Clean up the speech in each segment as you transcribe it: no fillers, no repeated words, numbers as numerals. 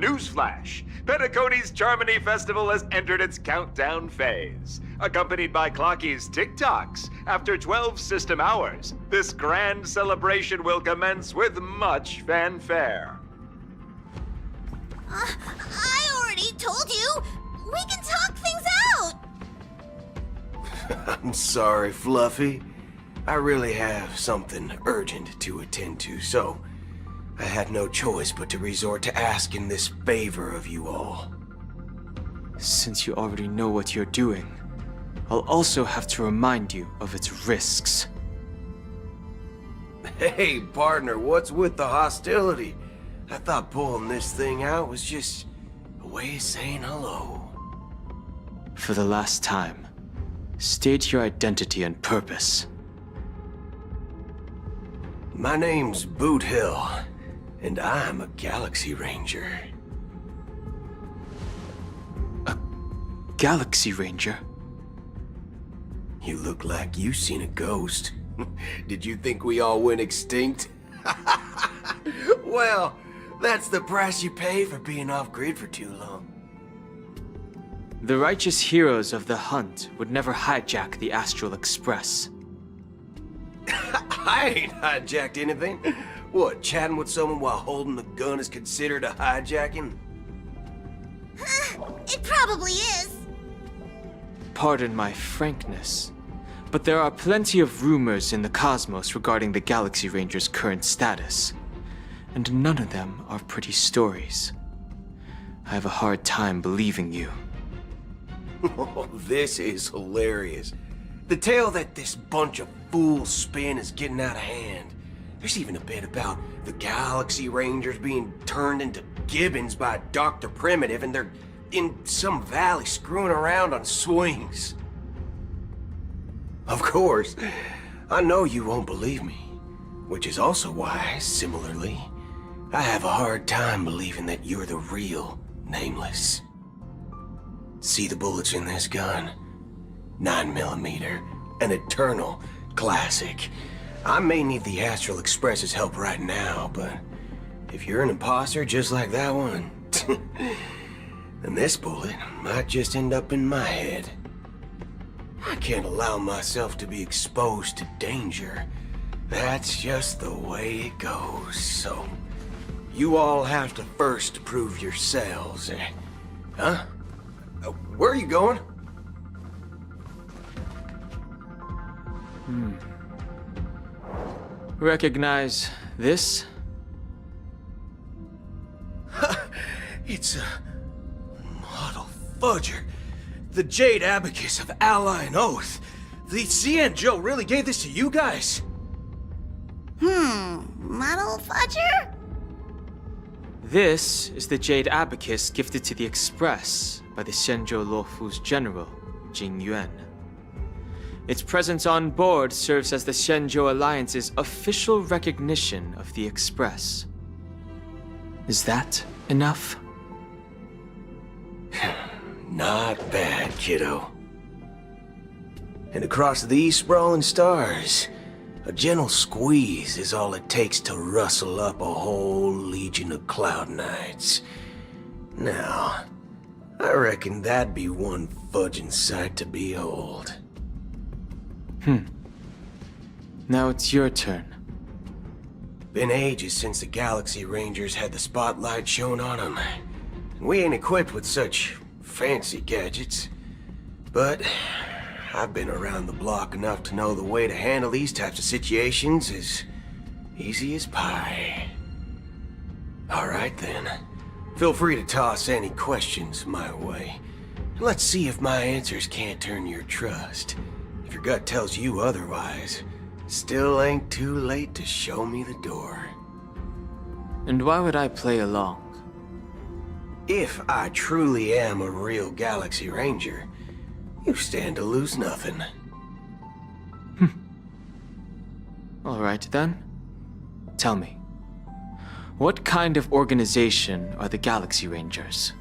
Newsflash! Penacony's Charmony Festival has entered its countdown phase. Accompanied by Clocky's TikToks, after 12 system hours, this grand celebration will commence with much fanfare. I already told you! We can talk things out! I'm sorry, Fluffy. I really have something urgent to attend to, so I had no choice but to resort to asking this favor of you all. Since you already know what you're doing, I'll also have to remind you of its risks. Hey, partner, what's with the hostility? I thought pulling this thing out was just a way of saying hello. For the last time, state your identity and purpose. My name's Boot Hill, and I'm a Galaxy Ranger. A Galaxy Ranger? You look like you seen a ghost. Did you think we all went extinct? Well, that's the price you pay for being off-grid for too long. The righteous heroes of the hunt would never hijack the Astral Express. I ain't hijacked anything. What, chatting with someone while holding the gun is considered a hijacking? It probably is. Pardon my frankness, but there are plenty of rumors in the cosmos regarding the Galaxy Ranger's current status, and none of them are pretty stories. I have a hard time believing you. Oh, this is hilarious. The tale that this bunch of fools spin is getting out of hand. There's even a bit about the Galaxy Rangers being turned into gibbons by Dr. Primitive, and they're in some valley screwing around on swings. Of course, I know you won't believe me, which is also why, similarly, I have a hard time believing that you're the real Nameless. See the bullets in this gun? 9mm, an eternal classic. I may need the Astral Express's help right now, but if you're an imposter just like that one, then this bullet might just end up in my head. I can't allow myself to be exposed to danger. That's just the way it goes, so you all have to first prove yourselves. Huh? Where are you going? Recognize this? It's a model fudger. The Jade Abacus of Ally and Oath. The CN Joe really gave this to you guys? Model fudger? This is the Jade Abacus gifted to the Express by the Shenzhou Luofu's general, Jing Yuan. Its presence on board serves as the Shenzhou Alliance's official recognition of the Express. Is that enough? Not bad, kiddo. And across these sprawling stars, a gentle squeeze is all it takes to rustle up a whole legion of Cloud Knights. Now, I reckon that'd be one fudging sight to behold. Now it's your turn. Been ages since the Galaxy Rangers had the spotlight shone on them. We ain't equipped with such fancy gadgets. But I've been around the block enough to know the way to handle these types of situations is easy as pie. Alright then. Feel free to toss any questions my way. Let's see if my answers can't turn your trust. If your gut tells you otherwise, still ain't too late to show me the door. And why would I play along? If I truly am a real Galaxy Ranger, you stand to lose nothing. Alright then. Tell me, what kind of organization are the Galaxy Rangers?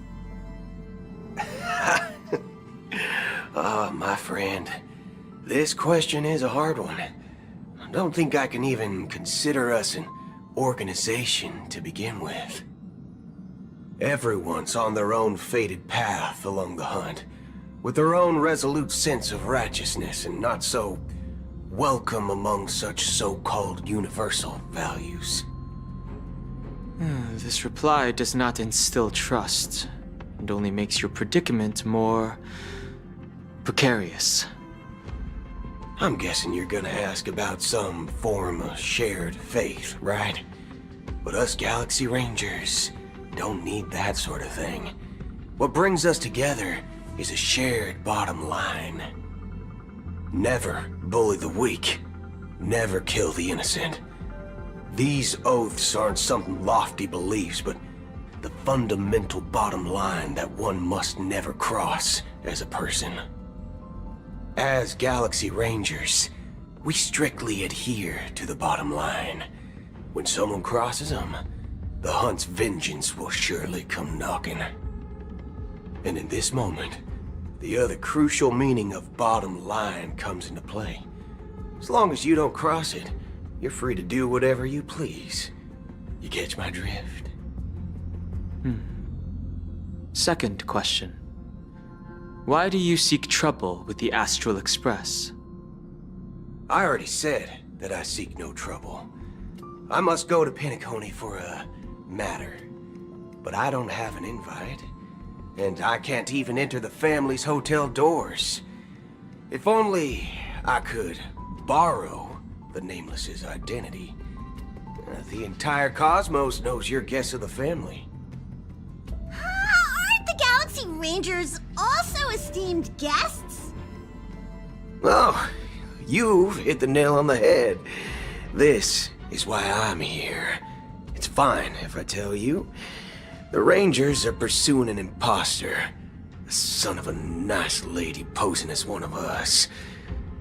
Ah, my friend. This question is a hard one. I don't think I can even consider us an organization to begin with. Everyone's on their own fated path along the hunt, with their own resolute sense of righteousness and not so welcome among such so-called universal values. This reply does not instill trust, and only makes your predicament more precarious. I'm guessing you're gonna ask about some form of shared faith, right? But us Galaxy Rangers don't need that sort of thing. What brings us together is a shared bottom line. Never bully the weak. Never kill the innocent. These oaths aren't some lofty beliefs, but the fundamental bottom line that one must never cross as a person. As Galaxy Rangers, we strictly adhere to the bottom line. When someone crosses them, the hunt's vengeance will surely come knocking. And in this moment, the other crucial meaning of bottom line comes into play. As long as you don't cross it, you're free to do whatever you please. You catch my drift? Second question. Why do you seek trouble with the Astral Express? I already said that I seek no trouble. I must go to Penacony for a matter, but I don't have an invite, and I can't even enter the family's hotel doors. If only I could borrow the Nameless's identity. The entire cosmos knows you're guests of the family. Aren't the Galaxy Rangers also esteemed guests? Oh, you've hit the nail on the head. This is why I'm here. It's fine if I tell you. The Rangers are pursuing an imposter. The son of a nice lady posing as one of us.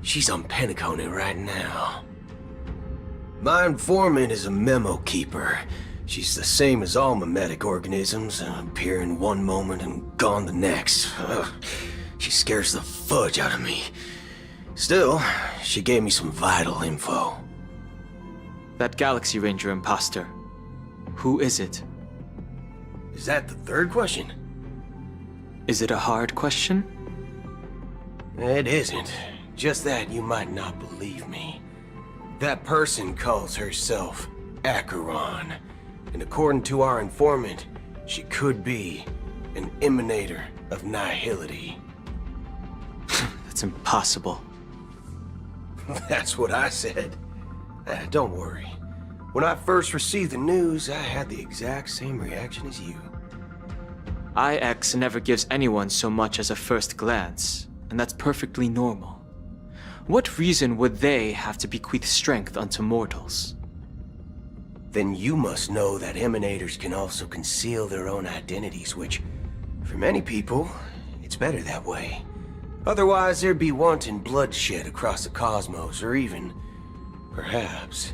She's on Penacony right now. My informant is a memo keeper. She's the same as all mimetic organisms, appearing one moment and gone the next. She scares the fudge out of me. Still, she gave me some vital info. That Galaxy Ranger imposter. Who is it? Is that the third question? Is it a hard question? It isn't. Just that you might not believe me. That person calls herself Acheron. And according to our informant, she could be an emanator of nihility. That's impossible. That's what I said. Don't worry. When I first received the news, I had the exact same reaction as you. IX never gives anyone so much as a first glance, and that's perfectly normal. What reason would they have to bequeath strength unto mortals? Then you must know that emanators can also conceal their own identities, which, for many people, it's better that way. Otherwise, there'd be wanton bloodshed across the cosmos, or even, perhaps,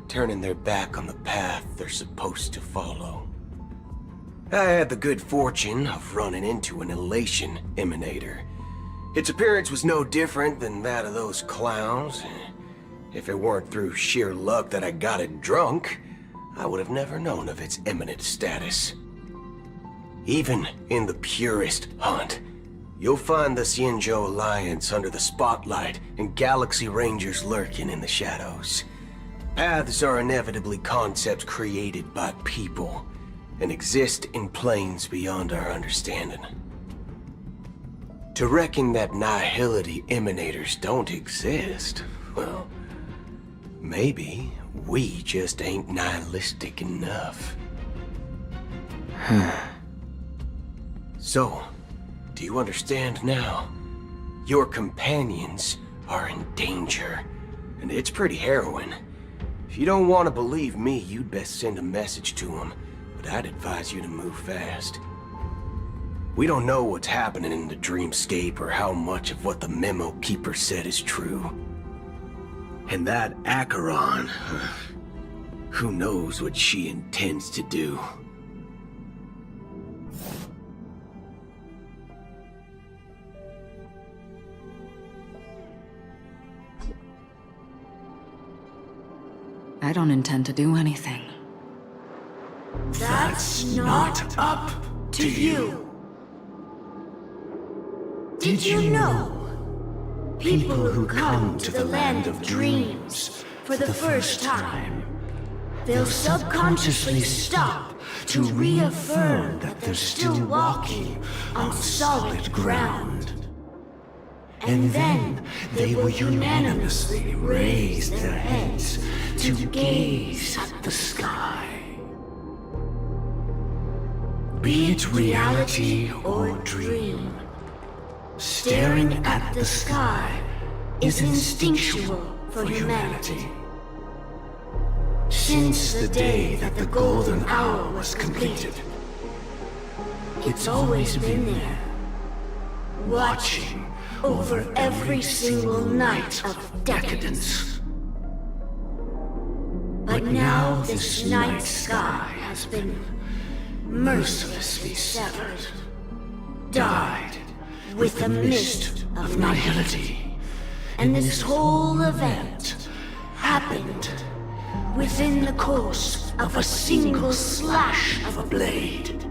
turning their back on the path they're supposed to follow. I had the good fortune of running into an elation emanator. Its appearance was no different than that of those clowns. If it weren't through sheer luck that I got it drunk, I would have never known of its eminent status. Even in the purest hunt, you'll find the Xianzhou Alliance under the spotlight and Galaxy Rangers lurking in the shadows. Paths are inevitably concepts created by people and exist in planes beyond our understanding. To reckon that nihility emanators don't exist, well, maybe we just ain't nihilistic enough. So, do you understand now? Your companions are in danger, and it's pretty harrowing. If you don't want to believe me, you'd best send a message to them, but I'd advise you to move fast. We don't know what's happening in the dreamscape or how much of what the memo keeper said is true. And that Acheron, who knows what she intends to do. I don't intend to do anything. That's not up to you. Did you know? People who come to the land of dreams for the first time, they'll subconsciously stop to reaffirm that they're still walking on solid ground. And then they will unanimously raise their heads to gaze at the sky. Be it reality or dream, staring at the sky is instinctual for humanity. Since the day that the golden hour was completed, it's always been there, watching over every single night of decadence. But now this night sky has been mercilessly severed, dyed with the mist of nihility. And this whole event happened within the course of a single slash of a blade.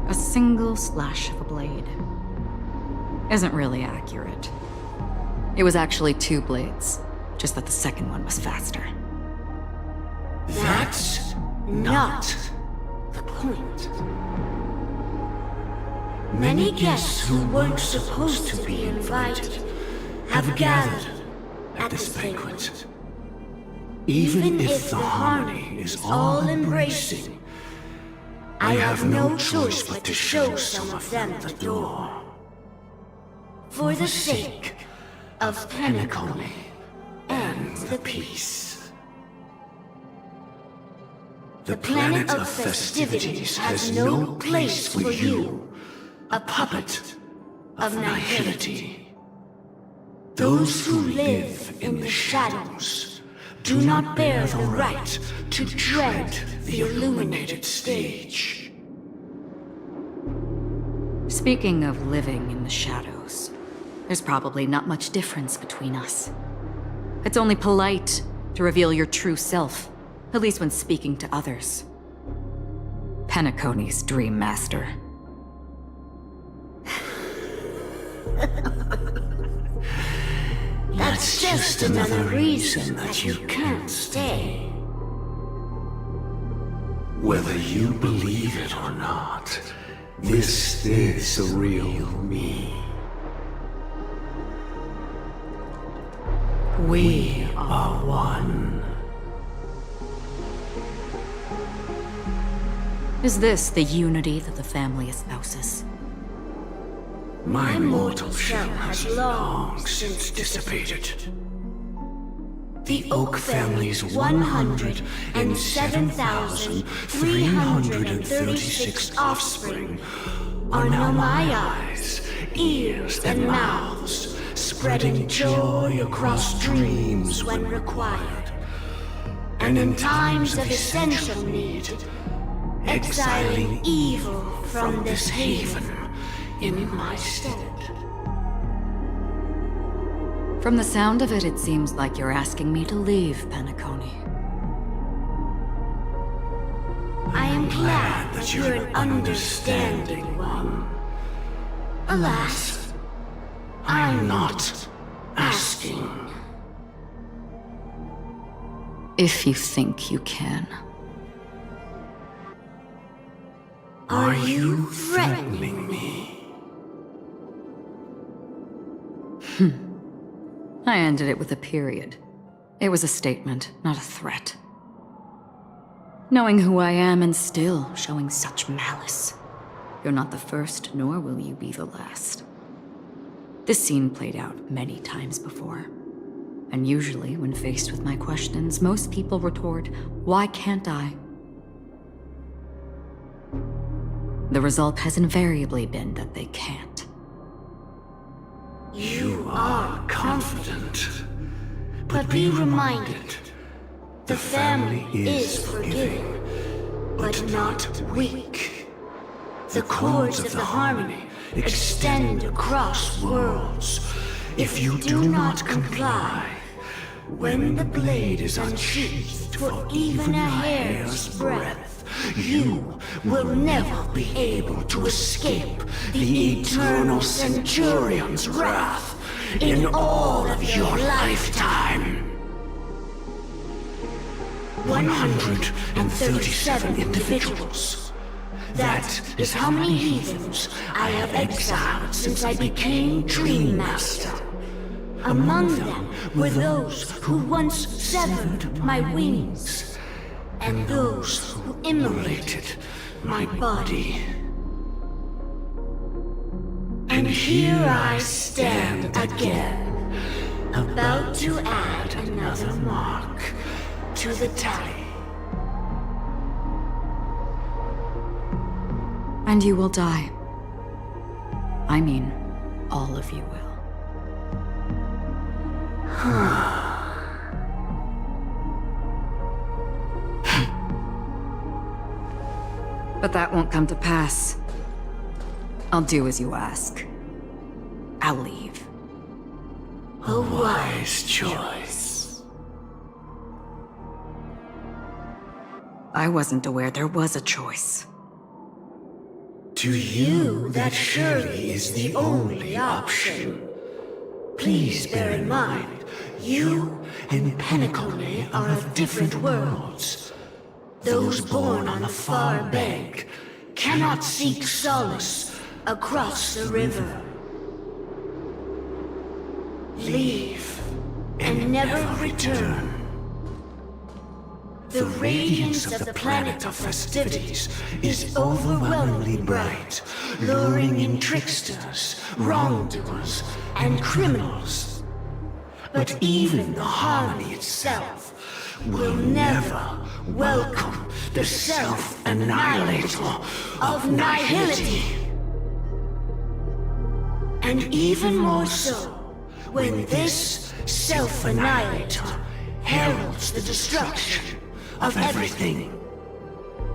A single slash of a blade isn't really accurate. It was actually 2 blades, just that the second one was faster. That's not the point. Many guests who weren't supposed to be invited have gathered at this banquet. Even if the harmony is all-embracing, I have no choice but to show some of them the door. For the sake of Penacony and the peace. The planet of festivities has no place for you, a puppet of nihility. Those who live in the shadows do not bear the right to tread the illuminated stage. Speaking of living in the shadows, there's probably not much difference between us. It's only polite to reveal your true self, at least when speaking to others. Penacony's Dream Master. That's just another reason that you can't stay. Whether you believe it or not, this is the real me. We are one. Is this the unity that the family espouses? My mortal shell has long since dissipated. The Oak family's 107,336 offspring are now my eyes, ears, and mouths, spreading joy across dreams when required, and in times of essential need, exiling evil from this haven in my stead. From the sound of it, it seems like you're asking me to leave Penacony. I am glad that you're an understanding one. Alas, I'm not asking. If you think you can. Are you threatening me? I ended it with a period. It was a statement, not a threat. Knowing who I am and still showing such malice. You're not the first, nor will you be the last. This scene played out many times before. And usually, when faced with my questions, most people retort, "Why can't I?" The result has invariably been that they can't. You are confident. But be reminded, the family is forgiving, but not weak. The cords of the harmony extend across worlds. If you do not comply, When the blade is unsheathed for even a hair's breadth, you will never be able to escape the eternal Centurion's wrath in all of your lifetime. 137 individuals. That is how many heathens I have exiled since I became Dream Master. Among them were those who once severed my wings, and those who immolated my body. And here I stand again, about to add another mark to the tally. And you will die. I mean, all of you will. But that won't come to pass. I'll do as you ask. I'll leave. A wise choice. I wasn't aware there was a choice. To you, that surely is the only option. Please bear in mind, you and Penacony are of different worlds. Those born on the far bank cannot seek solace across the river. Leave and never return. The radiance of the planet of festivities is overwhelmingly bright, luring in tricksters, wrongdoers, and criminals. But even the harmony itself will never welcome the self-annihilator of nihility. And even more so, when this self-annihilator heralds the destruction of everything.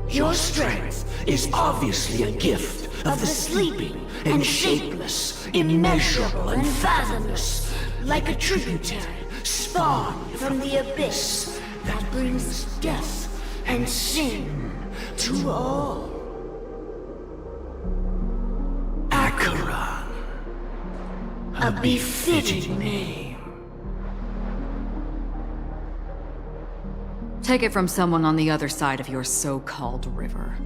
Your strength is obviously a gift of the sleeping and shapeless, immeasurable and fathomless, like a tributary spawned from the abyss that brings death and sin to all. Acheron, a befitting name. Take it from someone on the other side of your so-called river.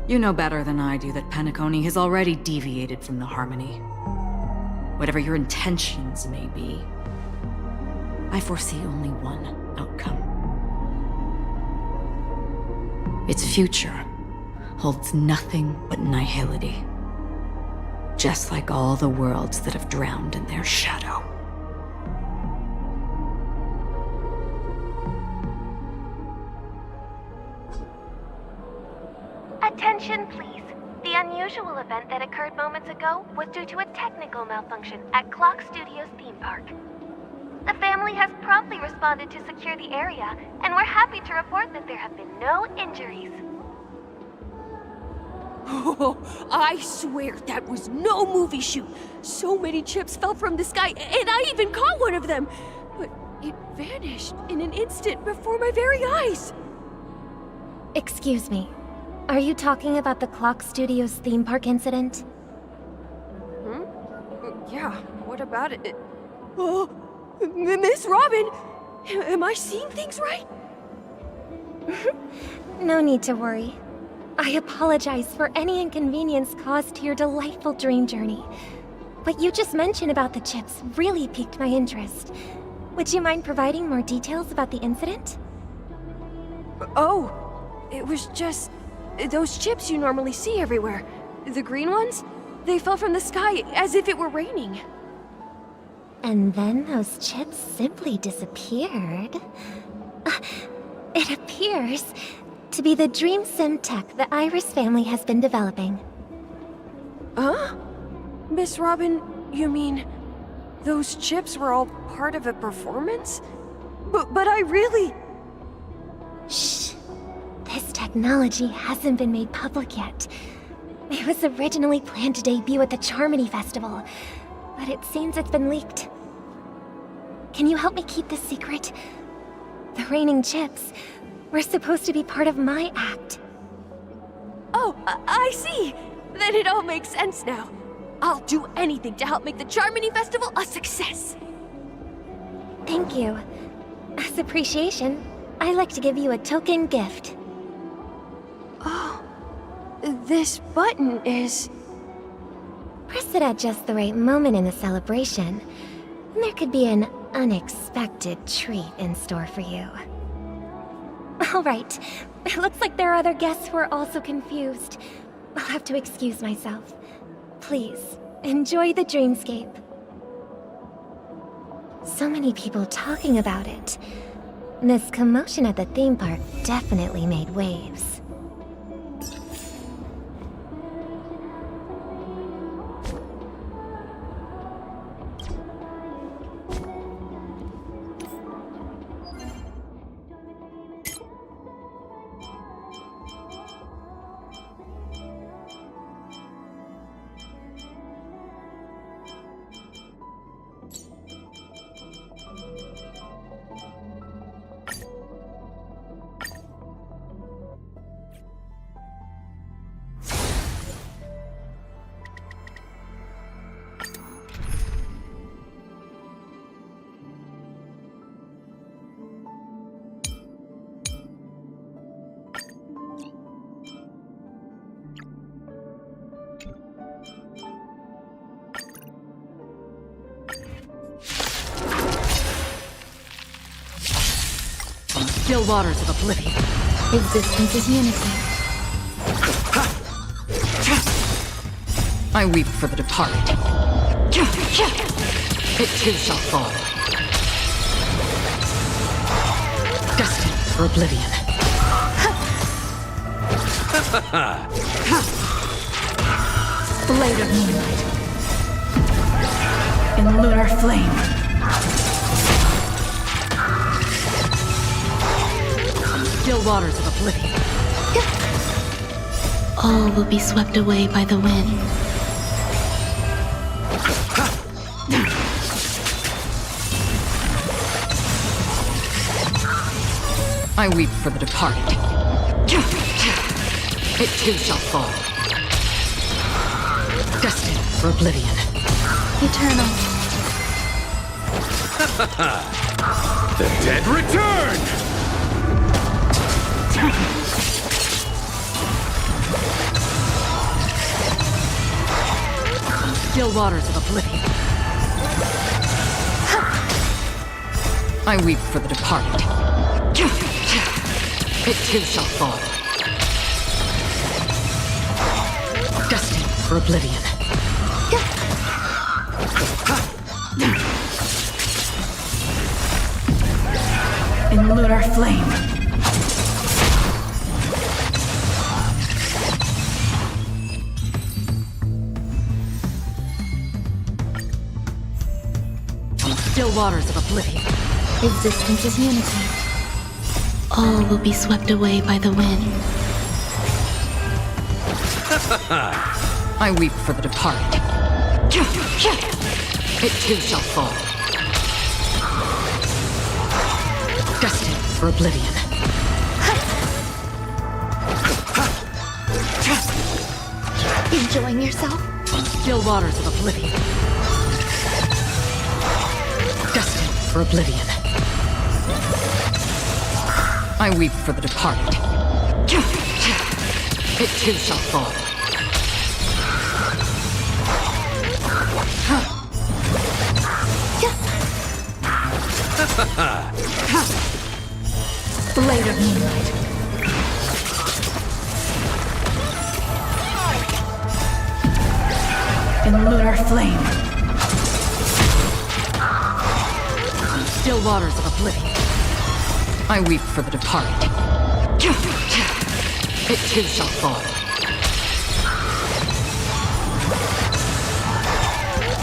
You know better than I do that Penacony has already deviated from the harmony. Whatever your intentions may be, I foresee only one outcome. Its future holds nothing but nihility. Just like all the worlds that have drowned in their shadow. Attention, please. The unusual event that occurred moments ago was due to a technical malfunction at Clock Studios theme park. The family has promptly responded to secure the area, and we're happy to report that there have been no injuries. Oh, I swear that was no movie shoot. So many chips fell from the sky, and I even caught one of them. But it vanished in an instant before my very eyes. Excuse me. Are you talking about the Clock Studios theme park incident? Yeah, what about it? Oh, Miss Robin! Am I seeing things right? No need to worry. I apologize for any inconvenience caused to your delightful dream journey. What you just mentioned about the chips really piqued my interest. Would you mind providing more details about the incident? Oh, it was just those chips you normally see everywhere. The green ones? They fell from the sky as if it were raining. And then those chips simply disappeared. It appears to be the dream sim tech the Iris family has been developing. Huh? Miss Robin, you mean those chips were all part of a performance? But I really... Shh. This technology hasn't been made public yet. It was originally planned to debut at the Charmony Festival, but it seems it's been leaked. can you help me keep this secret? The raining chips were supposed to be part of my act. Oh, I see. Then it all makes sense now. I'll do anything to help make the Charmony Festival a success. Thank you. As appreciation, I'd like to give you a token gift. Oh, this button is... Press it at just the right moment in the celebration, and there could be an unexpected treat in store for you. All right, it looks like there are other guests who are also confused. I'll have to excuse myself. Please, enjoy the dreamscape. So many people talking about it. This commotion at the theme park definitely made waves. Still waters of oblivion. Existence is unity. I weep for the departed. It too shall fall. Destined for oblivion. Blade of moonlight. In lunar flame. Still waters of oblivion. All will be swept away by the wind. I weep for the departed. It too shall fall. Destined for oblivion. Eternal. The dead return! Still waters of oblivion. I weep for the departed. It too shall fall. Destined for oblivion. In lunar flame. Still waters of oblivion. Existence is unity. All will be swept away by the wind. I weep for the departed. It too shall fall. Destined for oblivion. Enjoying yourself? Still waters of oblivion. Destined for oblivion. I weep for the departed. It too shall fall. Blade of moonlight. In lunar flame. Still waters of oblivion. I weep for the departed. It too shall fall.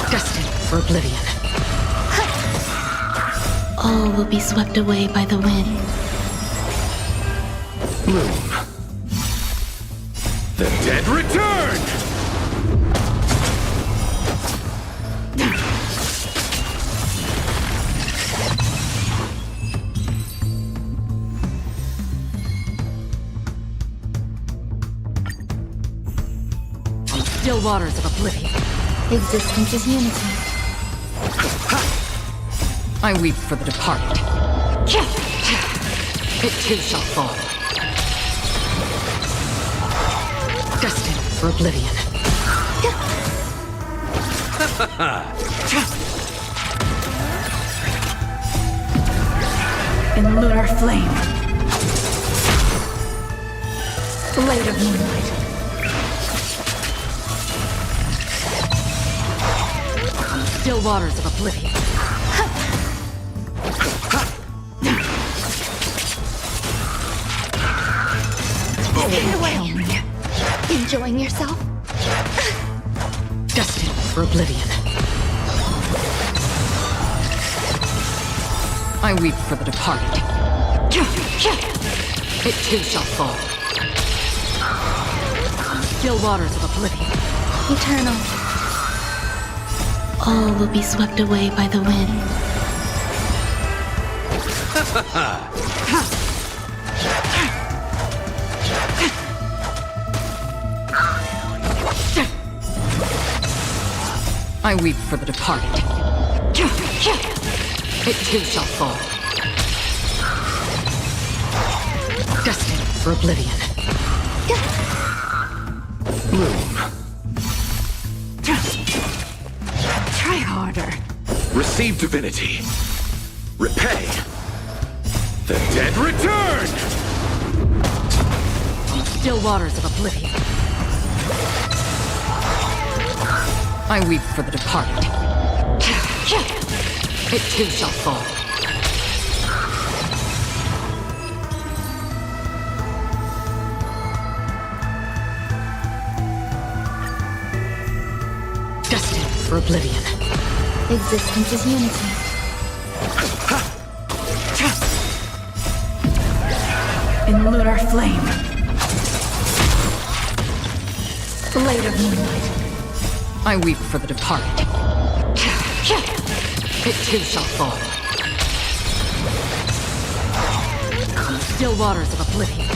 Destined for oblivion. All will be swept away by the wind. Bloom. The dead return! Still waters of oblivion. Existence is unity. I weep for the departed. It too shall fall. Destined for oblivion. In lunar flame. Blade of moonlight. Still waters of oblivion. Get away. Enjoying yourself? Destined for oblivion. I weep for the departed. It too shall fall. Still waters of oblivion. Eternal. All will be swept away by the wind. I weep for the departed. It too shall fall. Destined for oblivion. Bloom. Try harder. Receive divinity. Repay. The dead return! Still waters of oblivion. I weep for the departed. It too shall fall. Destined for oblivion. Existence is unity. In lunar flame. Blade of moonlight. I weep for the departed. It too shall fall. Still waters of oblivion.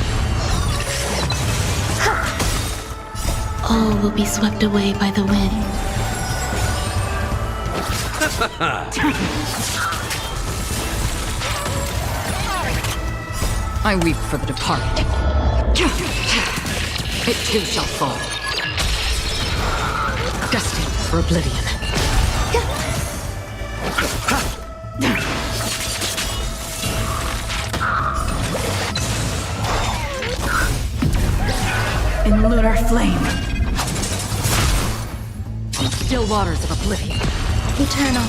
All will be swept away by the wind. I weep for the departed. It too shall fall. Destined for oblivion. In lunar flame. Still waters of oblivion. Eternal.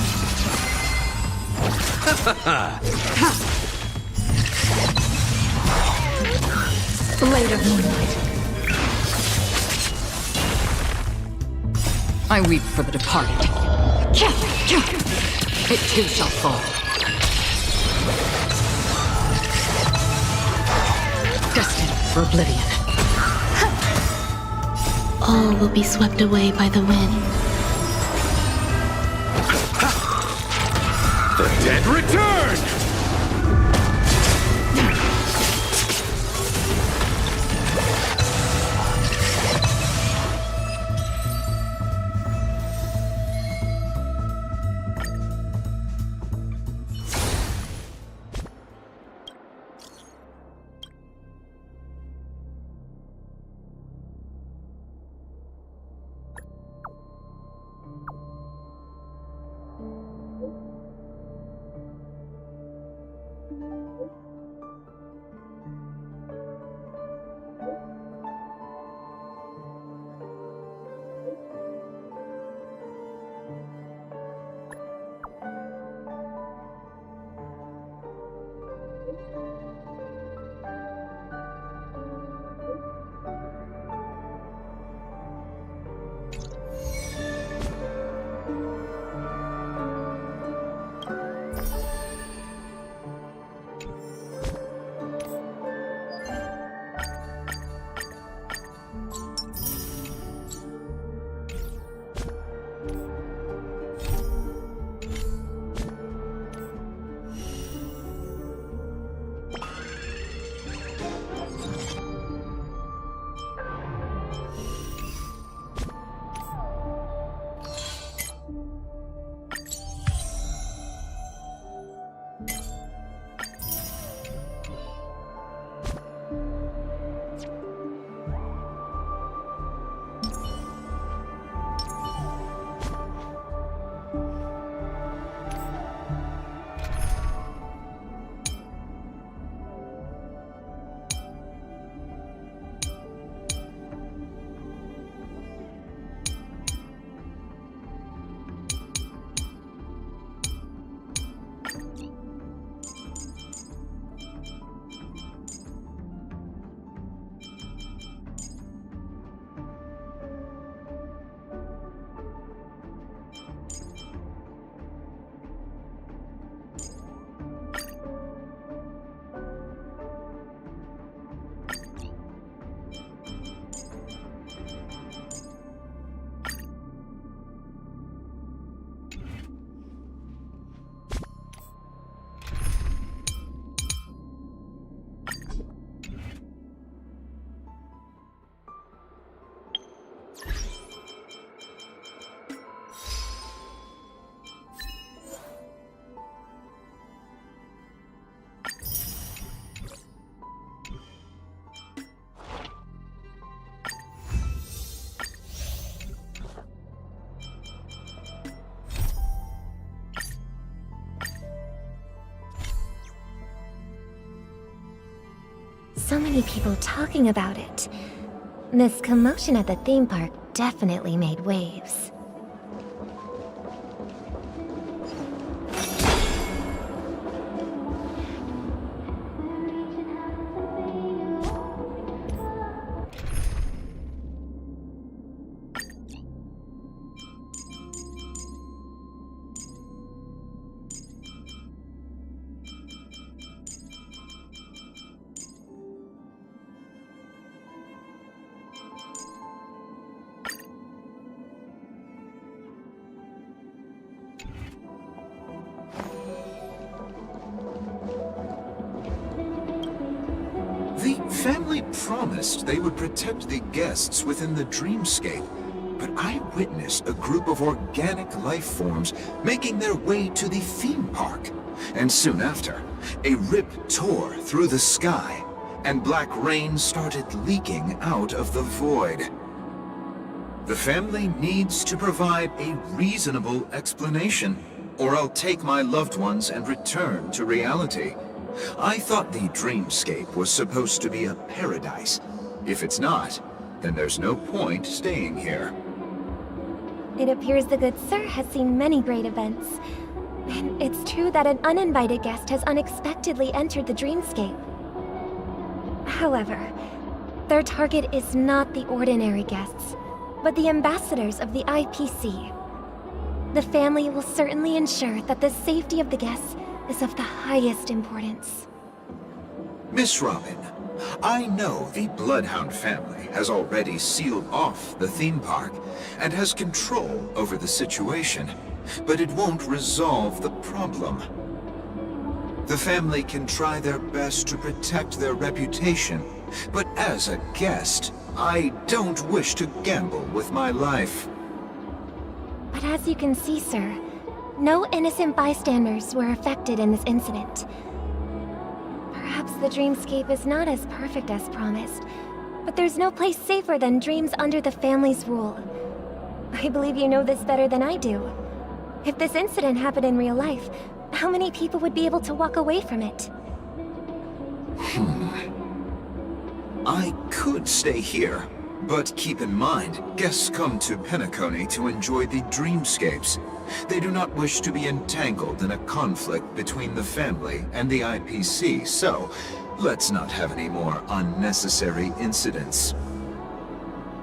Blade of moonlight. I weep for the departed. It too shall fall. Destined for oblivion. All will be swept away by the wind. The dead return! So many people talking about it. This commotion at the theme park definitely made waves. The family promised they would protect the guests within the dreamscape, but I witnessed a group of organic life forms making their way to the theme park. And soon after, a rip tore through the sky, and black rain started leaking out of the void. The family needs to provide a reasonable explanation, or I'll take my loved ones and return to reality. I thought the dreamscape was supposed to be a paradise. If it's not, then there's no point staying here. It appears the good sir has seen many great events. And it's true that an uninvited guest has unexpectedly entered the dreamscape. However, their target is not the ordinary guests, but the ambassadors of the IPC. The family will certainly ensure that the safety of the guests is of the highest importance. Miss Robin, I know the Bloodhound family has already sealed off the theme park and has control over the situation, but it won't resolve the problem. The family can try their best to protect their reputation, but as a guest, I don't wish to gamble with my life. But as you can see, sir, no innocent bystanders were affected in this incident. Perhaps the dreamscape is not as perfect as promised, but there's no place safer than dreams under the family's rule. I believe you know this better than I do. If this incident happened in real life, how many people would be able to walk away from it? I could stay here, but keep in mind, guests come to Penacony to enjoy the dreamscapes. They do not wish to be entangled in a conflict between the family and the IPC, so let's not have any more unnecessary incidents.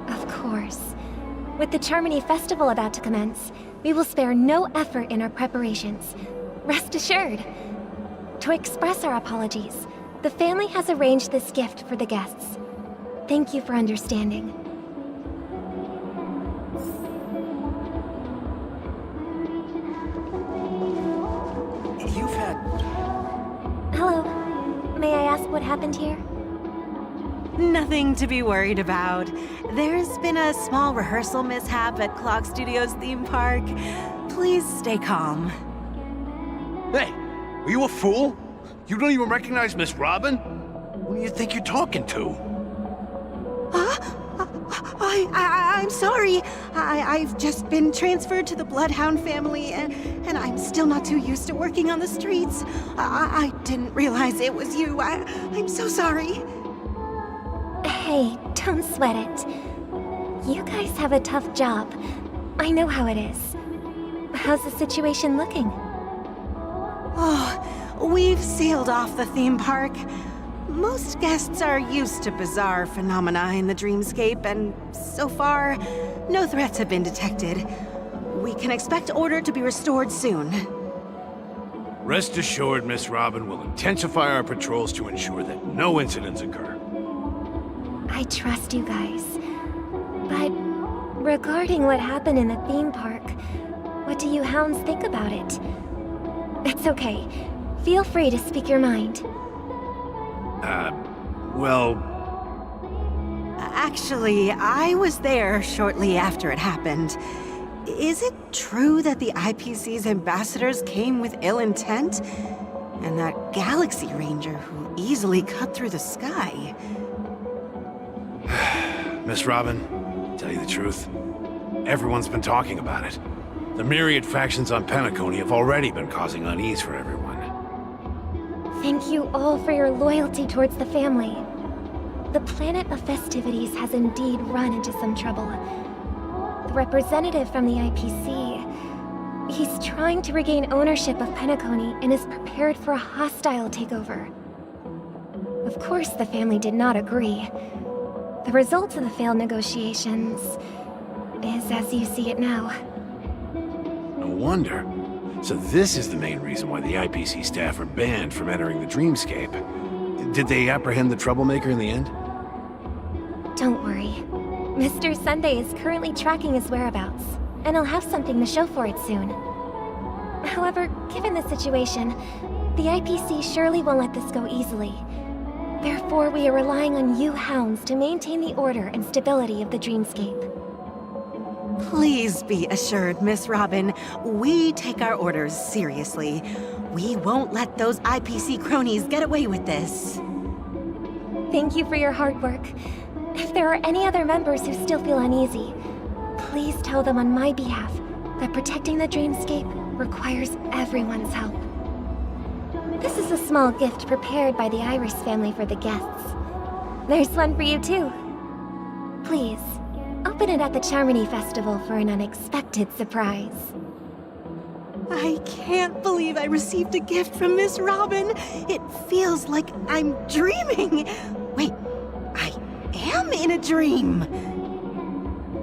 Of course. With the Charmony Festival about to commence, we will spare no effort in our preparations. Rest assured. To express our apologies, the family has arranged this gift for the guests. Thank you for understanding. You've had... Hello. May I ask what happened here? Nothing to be worried about. There's been a small rehearsal mishap at Clock Studios theme park. Please stay calm. Hey, are you a fool? You don't even recognize Miss Robin? Who do you think you're talking to? I'm sorry. I've just been transferred to the Bloodhound family, and I'm still not too used to working on the streets. I didn't realize it was you. I'm so sorry. Hey, don't sweat it. You guys have a tough job. I know how it is. How's the situation looking? Oh, we've sealed off the theme park. Most guests are used to bizarre phenomena in the dreamscape, and so far, no threats have been detected. We can expect order to be restored soon. Rest assured, Miss Robin will intensify our patrols to ensure that no incidents occur. I trust you guys. But regarding what happened in the theme park, what do you hounds think about it? It's okay. Feel free to speak your mind. Well... Actually, I was there shortly after it happened. Is it true that the IPC's ambassadors came with ill intent? And that Galaxy Ranger who easily cut through the sky? Miss Robin, to tell you the truth, everyone's been talking about it. The myriad factions on Penacony have already been causing unease for everyone. Thank you all for your loyalty towards the family. the planet of festivities has indeed run into some trouble. The representative from the IPC, he's trying to regain ownership of Penacony and is prepared for a hostile takeover. Of course, the family did not agree. The result of the failed negotiations is as you see it now. No wonder. So this is the main reason why the IPC staff are banned from entering the dreamscape. Did they apprehend the troublemaker in the end? Don't worry. Mr. Sunday is currently tracking his whereabouts, and I'll have something to show for it soon. However, given the situation, the IPC surely won't let this go easily. Therefore, we are relying on you hounds to maintain the order and stability of the dreamscape. Please be assured, Miss Robin, we take our orders seriously. We won't let those IPC cronies get away with this. Thank you for your hard work. If there are any other members who still feel uneasy, please tell them on my behalf that protecting the dreamscape requires everyone's help. This is a small gift prepared by the Iris family for the guests. There's one for you too. Please, open it at the Charmony Festival for an unexpected surprise. I can't believe I received a gift from Miss Robin. It feels like I'm dreaming. Wait, I am in a dream.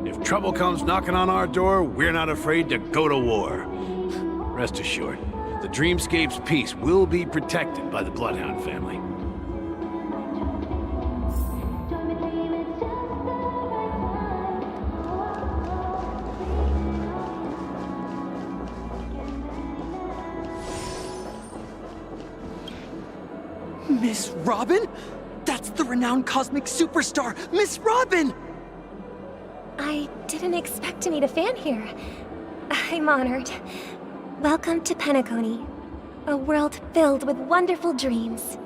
If trouble comes knocking on our door, we're not afraid to go to war. Rest assured, the Dreamscape's peace will be protected by the Bloodhound family. Miss Robin? That's the renowned cosmic superstar, Miss Robin! I didn't expect to meet a fan here. I'm honored. Welcome to Penacony, a world filled with wonderful dreams.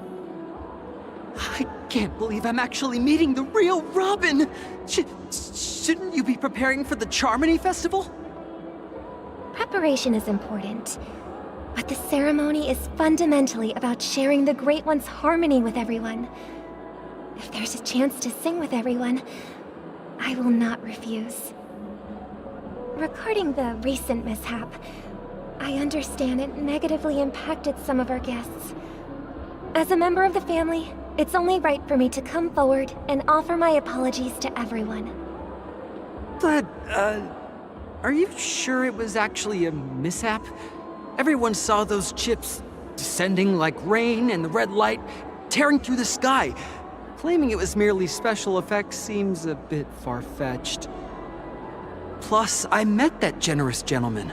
I can't believe I'm actually meeting the real Robin! Shouldn't you be preparing for the Charmony Festival? Preparation is important, but the ceremony is fundamentally about sharing the Great One's harmony with everyone. If there's a chance to sing with everyone, I will not refuse. Regarding the recent mishap, I understand it negatively impacted some of our guests. As a member of the family, it's only right for me to come forward and offer my apologies to everyone. But, are you sure it was actually a mishap? Everyone saw those chips descending like rain and the red light tearing through the sky. Claiming it was merely special effects seems a bit far-fetched. Plus, I met that generous gentleman.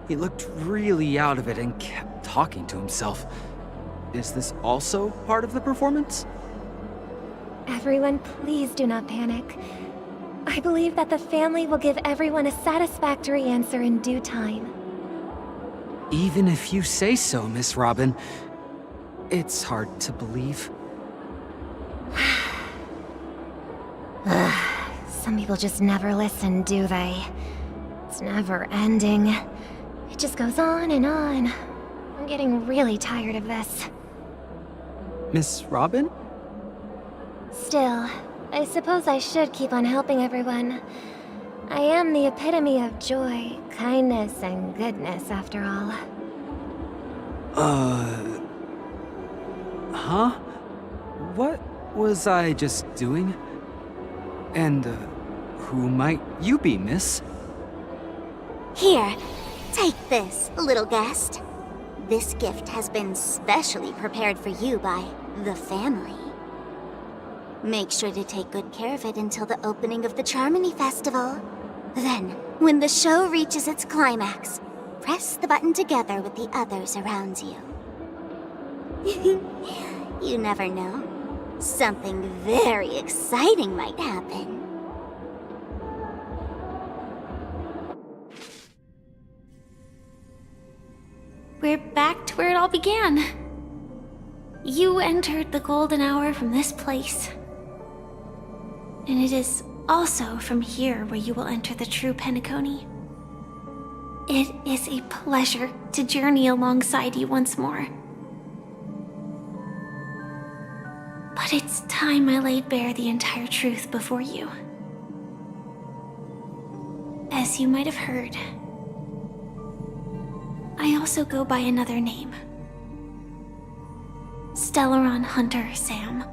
He looked really out of it and kept talking to himself. Is this also part of the performance? Everyone, please do not panic. I believe that the family will give everyone a satisfactory answer in due time. Even if you say so, Miss Robin, it's hard to believe. Some people just never listen, do they? It's never ending. It just goes on and on. I'm getting really tired of this. Miss Robin? Still, I suppose I should keep on helping everyone. I am the epitome of joy, kindness, and goodness, after all. Huh? What was I just doing? And, who might you be, miss? Here, take this, little guest. This gift has been specially prepared for you by the family. Make sure to take good care of it until the opening of the Charmony Festival. Then, when the show reaches its climax, press the button together with the others around you. You never know. Something very exciting might happen. We're back to where it all began. You entered the golden hour from this place. And it is also from here where you will enter the true Penacony. It is a pleasure to journey alongside you once more. But it's time I laid bare the entire truth before you. As you might have heard, I also go by another name. Stellaron Hunter Sam.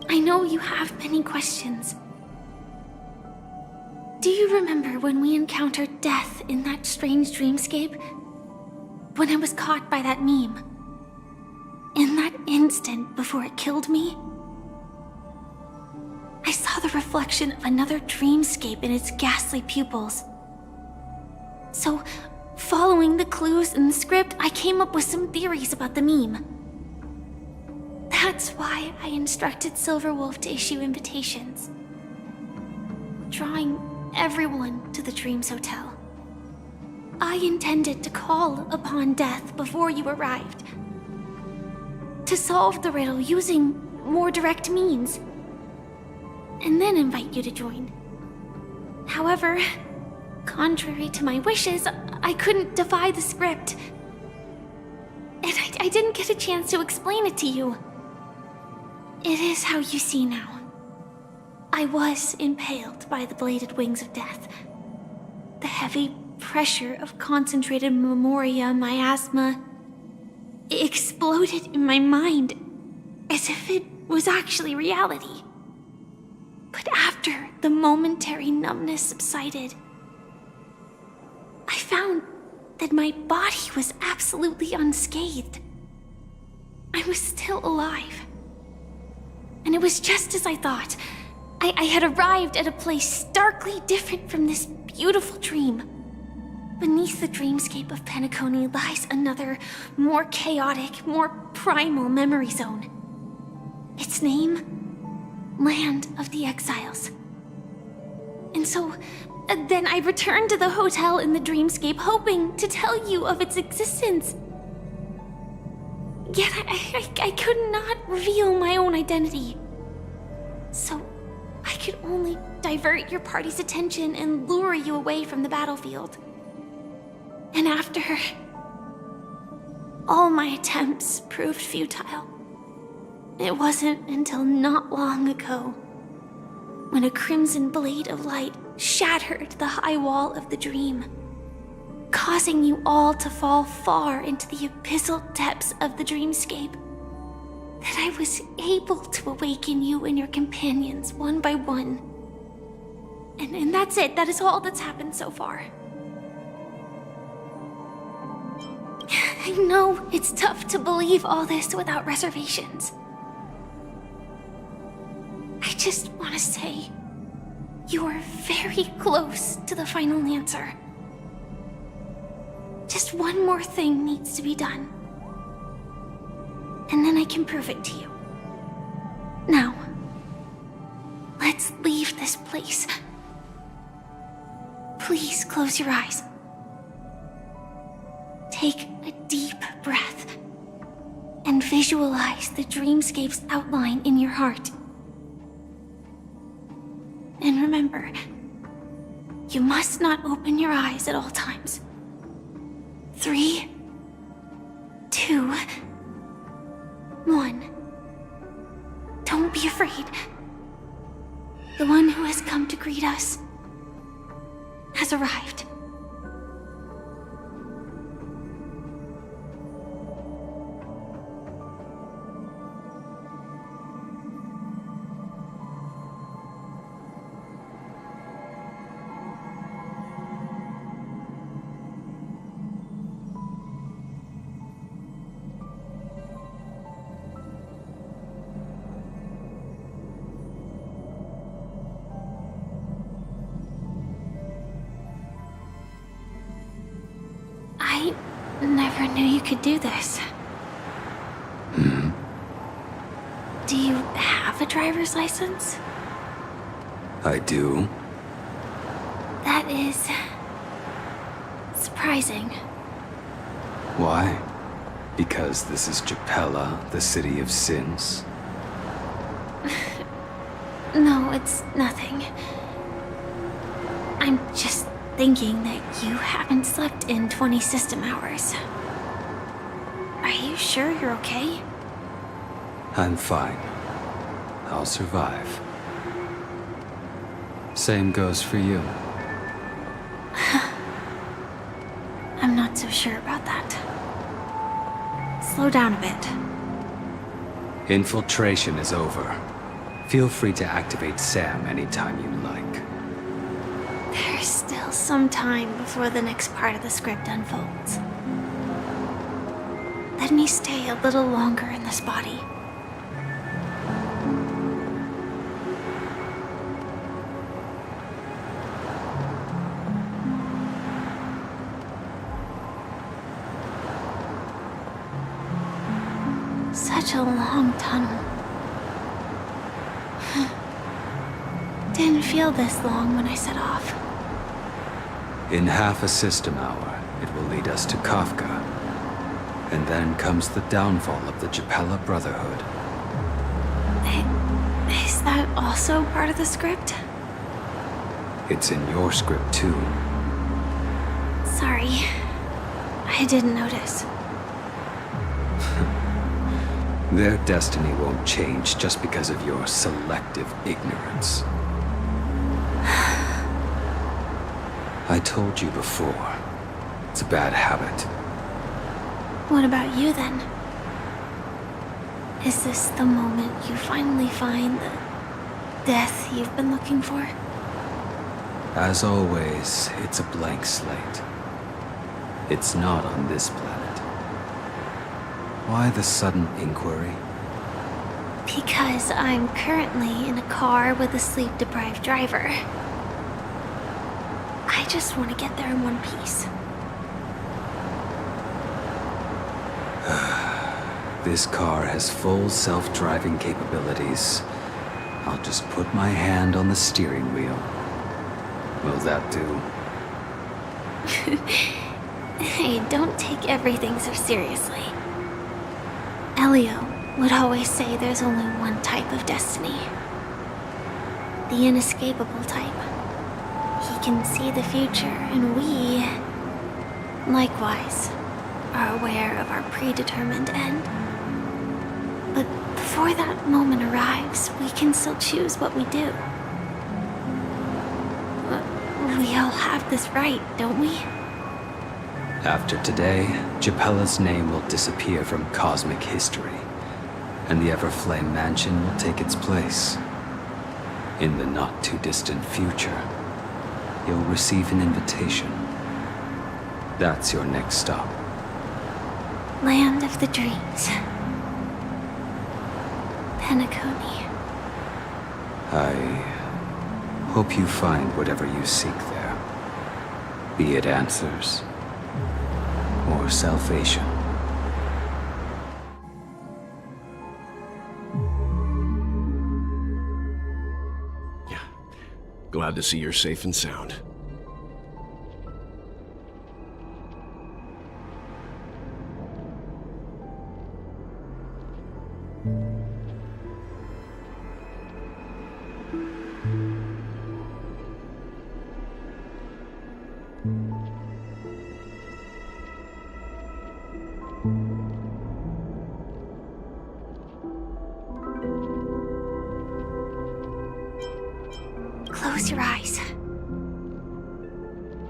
I know you have many questions. Do you remember when we encountered death in that strange dreamscape? When I was caught by that meme? In that instant before it killed me? I saw the reflection of another dreamscape in its ghastly pupils. So, following the clues in the script, I came up with some theories about the meme. That's why I instructed Silverwolf to issue invitations, drawing everyone to the Dreams Hotel. I intended to call upon death before you arrived, to solve the riddle using more direct means, and then invite you to join. However, contrary to my wishes, I couldn't defy the script, and I didn't get a chance to explain it to you. It is how you see now. I was impaled by the bladed wings of death. The heavy pressure of concentrated memoria miasma exploded in my mind as if it was actually reality. But after the momentary numbness subsided, I found that my body was absolutely unscathed. I was still alive. And it was just as I thought. I had arrived at a place starkly different from this beautiful dream. Beneath the dreamscape of Penacony lies another, more chaotic, more primal memory zone. Its name? Land of the Exiles. And so, then I returned to the hotel in the dreamscape, hoping to tell you of its existence. Yet I could not reveal my own identity. So, I could only divert your party's attention and lure you away from the battlefield. And after all my attempts proved futile, it wasn't until not long ago when a crimson blade of light shattered the high wall of the dream, causing you all to fall far into the abyssal depths of the dreamscape, that I was able to awaken you and your companions one by one. And that's it. That is all that's happened so far. I know it's tough to believe all this without reservations. I just want to say, you are very close to the final answer. Just one more thing needs to be done. And then I can prove it to you. Now, let's leave this place. Please close your eyes. Take a deep breath and visualize the dreamscape's outline in your heart. And remember, you must not open your eyes at all times. 3, 2, 1. Don't be afraid. The one who has come to greet us has arrived. I never knew you could do this. Do you have a driver's license? I do. That is surprising. Why? Because this is Japella, the city of sins? No, it's nothing. I'm just thinking that you haven't slept in 20 system hours. Are you sure you're okay? I'm fine. I'll survive. Same goes for you. I'm not so sure about that. Slow down a bit. Infiltration is over. Feel free to activate Sam anytime you like. There's still some time before the next part of the script unfolds. Let me stay a little longer in this body. Such a long tunnel. Didn't feel this long when I set off. In half a system hour, it will lead us to Kafka. And then comes the downfall of the Japella Brotherhood. Is that also part of the script? It's in your script too. Sorry. I didn't notice. Their destiny won't change just because of your selective ignorance. I told you before, it's a bad habit. What about you then? Is this the moment you finally find the death you've been looking for? As always, it's a blank slate. It's not on this planet. Why the sudden inquiry? Because I'm currently in a car with a sleep-deprived driver. I just want to get there in one piece. This car has full self-driving capabilities. I'll just put my hand on the steering wheel. Will that do? Hey, don't take everything so seriously. Elio would always say there's only one type of destiny. The inescapable type. He can see the future, and we, likewise, are aware of our predetermined end. But before that moment arrives, we can still choose what we do. We all have this right, don't we? After today, Japella's name will disappear from cosmic history, and the Everflame Mansion will take its place. In the not-too-distant future, you'll receive an invitation. That's your next stop. Land of the Dreams. Penacony. I hope you find whatever you seek there. Be it answers or salvation. Yeah. Glad to see you're safe and sound. Close your eyes.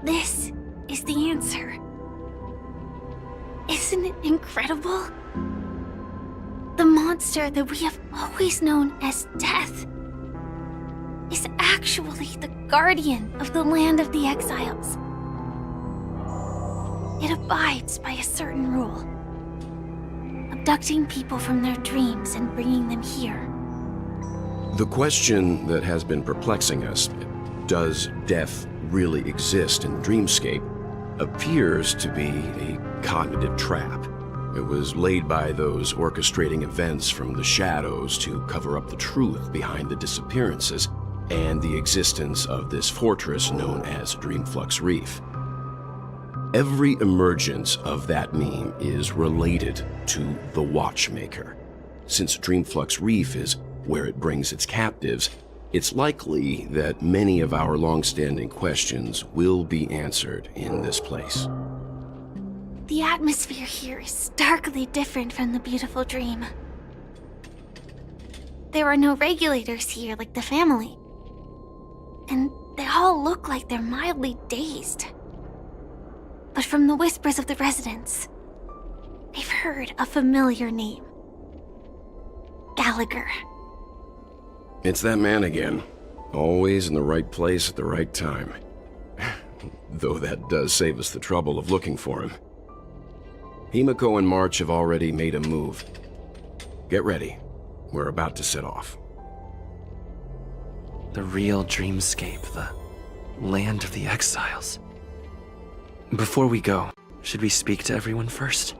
This is the answer. Isn't it incredible? The monster that we have always known as Death is actually the guardian of the land of the exiles. It abides by a certain rule, abducting people from their dreams and bringing them here. The question that has been perplexing us, does death really exist in the dreamscape, appears to be a cognitive trap. It was laid by those orchestrating events from the shadows to cover up the truth behind the disappearances and the existence of this fortress known as Dreamflux Reef. Every emergence of that meme is related to the Watchmaker. Since Dreamflux Reef is where it brings its captives, it's likely that many of our long-standing questions will be answered in this place. The atmosphere here is starkly different from the beautiful dream. There are no regulators here like the family. And they all look like they're mildly dazed. But from the whispers of the residents, they've heard a familiar name. Gallagher. It's that man again. Always in the right place at the right time. Though that does save us the trouble of looking for him. Himiko and March have already made a move. Get ready. We're about to set off. The real dreamscape, the land of the exiles. Before we go, should we speak to everyone first?